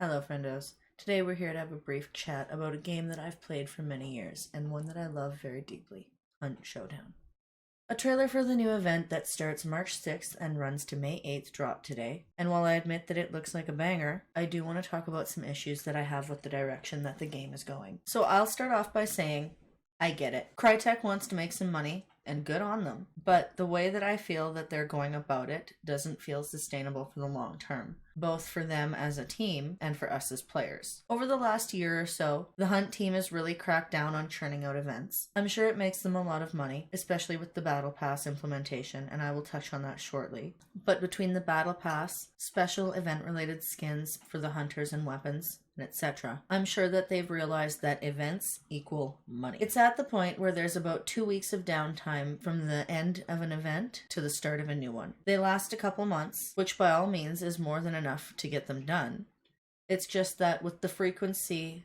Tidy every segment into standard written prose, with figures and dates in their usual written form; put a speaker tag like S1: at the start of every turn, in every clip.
S1: Hello, friendos. Today we're here to have a brief chat about a game that I've played for many years, and one that I love very deeply, Showdown. A trailer for the new event that starts March 6th and runs to May 8th dropped today, and while I admit that it looks like a banger, I do want to talk about some issues that I have with the direction that the game is going. So I'll start off by saying, I get it. Crytek wants to make some money, and good on them. But the way that I feel that they're going about it doesn't feel sustainable for the long term, both for them as a team and for us as players. Over the last year or so, the Hunt team has really cracked down on churning out events. I'm sure it makes them a lot of money, especially with the Battle Pass implementation, and I will touch on that shortly. But between the Battle Pass, special event-related skins for the hunters and weapons, etc. I'm sure that they've realized that events equal money. It's at the point where there's about 2 weeks of downtime from the end of an event to the start of a new one. They last a couple months, which by all means is more than enough to get them done. It's just that with the frequency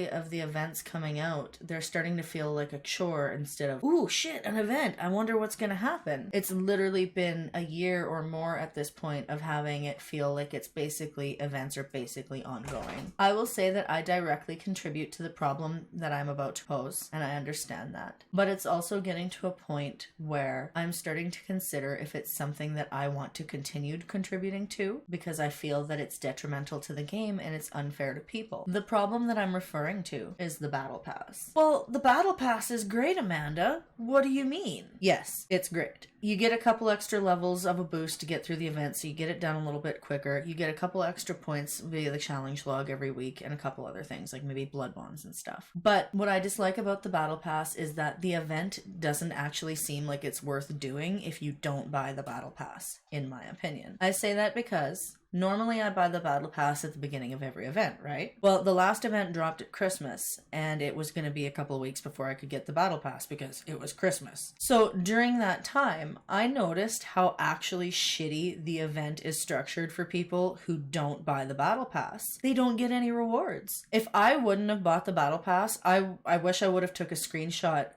S1: of the events coming out, they're starting to feel like a chore instead of, ooh, shit, an event, I wonder what's gonna happen. It's literally been a year or more at this point of having it feel like events are basically ongoing. I will say that I directly contribute to the problem that I'm about to pose, and I understand that. But it's also getting to a point where I'm starting to consider if it's something that I want to continue contributing to, because I feel that it's detrimental to the game and it's unfair to people. The problem that I'm referring to is the Battle Pass. Well, the Battle Pass is great, Amanda. What do you mean? Yes, it's great. You get a couple extra levels of a boost to get through the event, so you get it done a little bit quicker. You get a couple extra points via the challenge log every week and a couple other things, like maybe blood bonds and stuff. But what I dislike about the Battle Pass is that the event doesn't actually seem like it's worth doing if you don't buy the Battle Pass, in my opinion. I say that because normally I buy the Battle Pass at the beginning of every event, right? Well, the last event dropped at Christmas, and it was going to be a couple of weeks before I could get the Battle Pass because it was Christmas. So during that time, I noticed how actually shitty the event is structured for people who don't buy the Battle Pass. They don't get any rewards. If I wouldn't have bought the Battle Pass, I wish I would have took a screenshot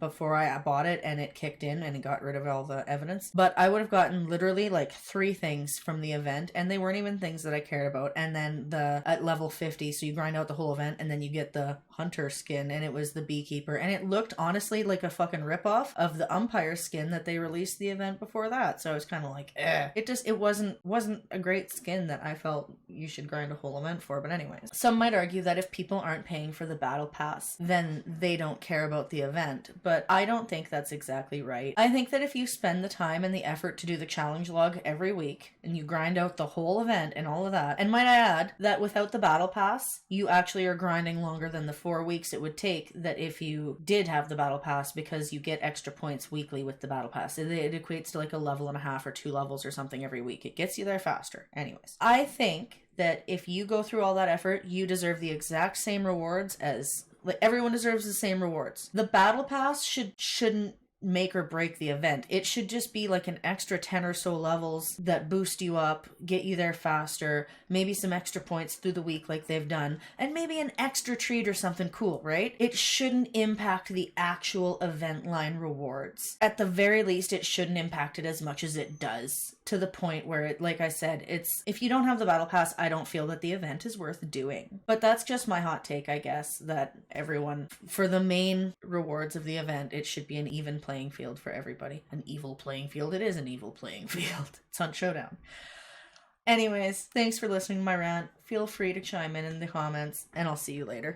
S1: before I bought it and it kicked in and it got rid of all the evidence. But I would have gotten literally like 3 things from the event, and they weren't even things that I cared about. And then at level 50, so you grind out the whole event and then you get the hunter skin, and it was the beekeeper, and it looked honestly like a fucking ripoff of the umpire skin that they released the event before that. So I was kind of like, eh. It wasn't a great skin that I felt you should grind a whole event for. But anyways, some might argue that if people aren't paying for the Battle Pass, then they don't care about the event. But I don't think that's exactly right. I think that if you spend the time and the effort to do the challenge log every week and you grind out the whole event and all of that, and might I add that without the Battle Pass, you actually are grinding longer than the 4 weeks it would take that if you did have the Battle Pass, because you get extra points weekly with the Battle Pass. It equates to like a level and a half or 2 levels or something every week. It gets you there faster. Anyways, I think that if you go through all that effort, you deserve the exact same rewards as, like, everyone deserves the same rewards. The Battle Pass shouldn't make or break the event. It should just be like an extra 10 or so levels that boost you up, get you there faster, maybe some extra points through the week like they've done, and maybe an extra treat or something cool, right? It shouldn't impact the actual event line rewards. At the very least, it shouldn't impact it as much as it does, to the point where, it, like I said, it's, if you don't have the Battle Pass, I don't feel that the event is worth doing. But that's just my hot take, I guess, that everyone, for the main rewards of the event, it should be an even playing field for everybody. An evil playing field. It is an evil playing field. It's on Showdown. Anyways, thanks for listening to my rant. Feel free to chime in the comments, and I'll see you later.